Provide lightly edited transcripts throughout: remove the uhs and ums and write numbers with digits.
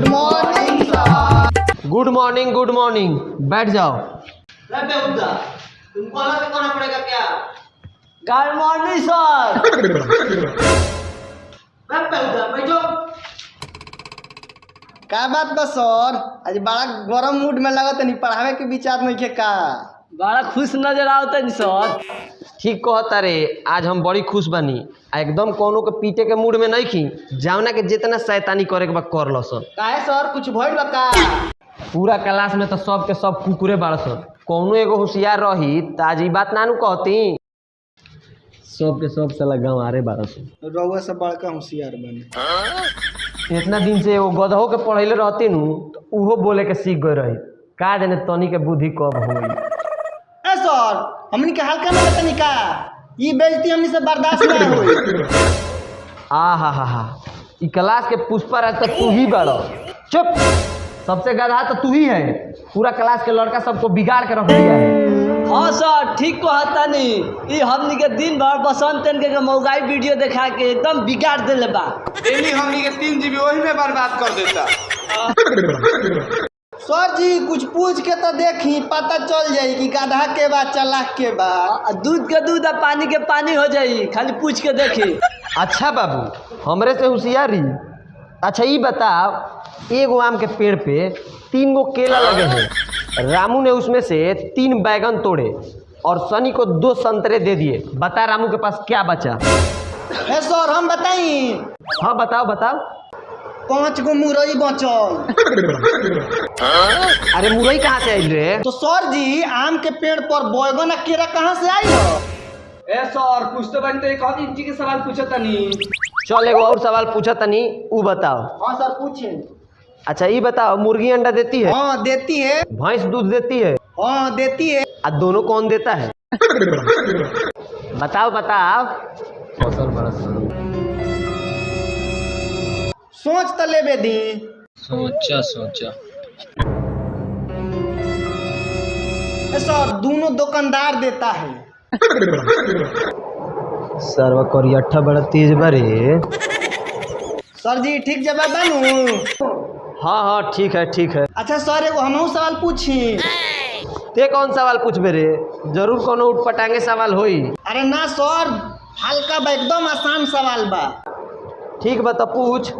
Good morning sir. Good morning good morning, बैठ जाओ। तुमको अलग से करना पड़ेगा क्या? Good morning sir. बैठो। का बात बा सर, आज बड़ा गरम मूड में लगत नहीं, पढ़ावे के विचार नहीं के का? बड़ा खुश नजर आवत है सर। ठीक कहता रे, आज हम बड़ी खुश बनी। एकदम कोनो के पीटे के मूड में नहीं खी, जावना के जितना शैतानी करे के बा कर लो सर। काहे सर, कुछ भइल बा का? पूरा क्लास में तो सब के सब कुकुरे बाड़ सर। कोनो एगो होशियार रही त आज ई बात नानू कहती। सब के सब साला गंवारे बाड़ सर। रउआ से बड़का होशियार बने। इतना दिन से वो गधो के पढ़ैले रहती नु तो उहो बोले के सीख गए रही। का जाने तनी के बुद्धि कब होई। ए सर, हमनी के हल्का में तनी का, ई बेइज्जती हमनी से बर्दाश्त ना होई। हा ई क्लास के पुष्पराज तो तू ही बाड़ो। चुप, सबसे गधा तो तू ही है। पूरा क्लास के लड़का सबको बिगाड़ के रख दिया है। हाँ सर, ठीक कहता नहीं। ये हमनी के दिन भर बसंत के मौगाई वीडियो दिखा के एकदम बिगाड़ देले बा। डेली हमनी के 3 GB वही में बर्बाद कर देता। सर जी कुछ पूछ के तो देखी, पता चल जाई कि गधा के बा चालाक के बा। दूध के दूध और पानी के पानी हो जाई, खाली पूछ के देखी। अच्छा बाबू, हमरे से होशियारी। अच्छा ये बताओ, एगो आम के पेड़ पे 3 गो केला लगे हैं। रामू ने उसमें से 3 बैगन तोड़े और सनी को 2 संतरे दे दिए। बता रामू के पास क्या बचा? ए सर हम बताई। हाँ बताओ बताओ। 5 गो मुरई बचल। अरे मुरई कहाँ से आई रे? तो सर जी आम के पेड़ पर बैगन और केरा कहाँ से आई हो? ए सर, पूछते बनते एक और इंची के सवाल पूछो तनी। चल एगो और सवाल पूछा तनी, ऊ बताओ। हाँ सर पूछे। अच्छा ये बताओ, मुर्गी अंडा देती है? हाँ देती है। भैंस दूध देती है? हाँ देती है। दोनों कौन देता है? बताओ बताओ। सोच तो लेबे दी। सोचा सर दोनों दुकानदार देता है। सर्व करियठा बड़ा तेज बारे। सर जी ठीक जवाब बनू। हाँ ठीक है ठीक है। अच्छा सर एगो हमहू सवाल पूछी। ते कौन सवाल पूछबे रे? जरूर कोनो उठपटांगे सवाल होई। अरे ना सर, हल्का बा, एकदम आसान सवाल बा। ठीक बता पूछ।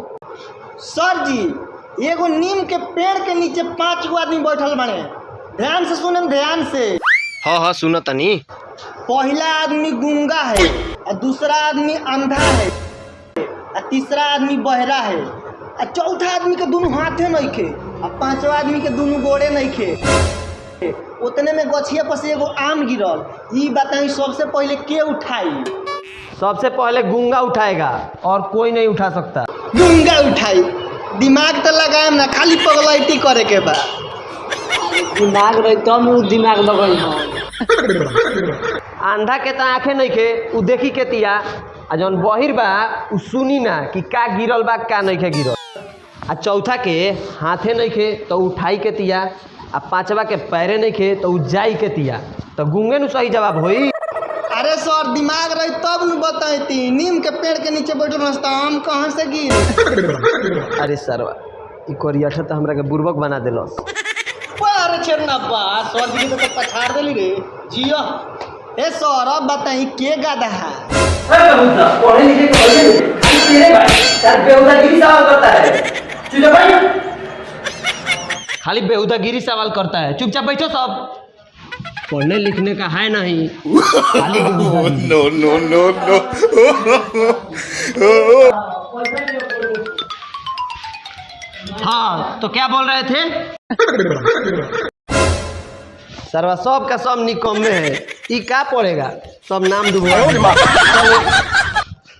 सर जी एगो नीम के पेड़ के नीचे 5 गो आदमी बैठल बने। ध्यान से सुने, ध्यान से। हाँ सुनो तनी। पहला आदमी गूंगा है और दूसरा आदमी अंधा है और तीसरा आदमी बहरा है और चौथा आदमी के दोनों हाथे नहीं खे और 5वां आदमी के दोनों गोड़े नहीं खे। उतने में गछिया पर से एगो आम गिरल। ये बताई सबसे पहले के उठाई? सबसे पहले गूंगा उठाएगा और कोई नहीं उठा सकता। गूंगा उठाई। दिमाग तो लगाएम ना, खाली पगलैती करे के बा। दिमाग रही तब तो दिमाग लगल। अंधा के तो आंखें नहीं खे, उ देखी के तिया। आ जौन बहिर बा उ सुनी ना कि का गिरल बा का नहीं खे गिरल। आ चौथा के हाथे नहीं खे तो उठाई के तिया। आ 5वां के पैरे नहीं खे तो उ जाई के तिया। तो गूंगे नु सही जवाब होई। अरे सर दिमाग रही तब न बताती। नीम के पेड़ के नीचे बैठल रास्ता आम कहाँ से गिर? अरे सरवा, ई कोरियठा तो हमरा के बुर्बक बना देलस। अरे छेड़ना बा, सर जी के तो पछाड़ देली रे। जियो ए सर अब बताई के गधा है? पढ़े लिखे के वजह से खाली तेरे यार बेहुदागिरी सवाल करता है। चुप भाई, खाली बेहुदागिरी सवाल करता है। चुपचाप बैठो सब। पढ़ने लिखने का है नहीं। नो। हाँ तो क्या बोल रहे थे? सर्वा सब का सब निकम्मे है। ई का पड़ेगा? सब नाम डूबो।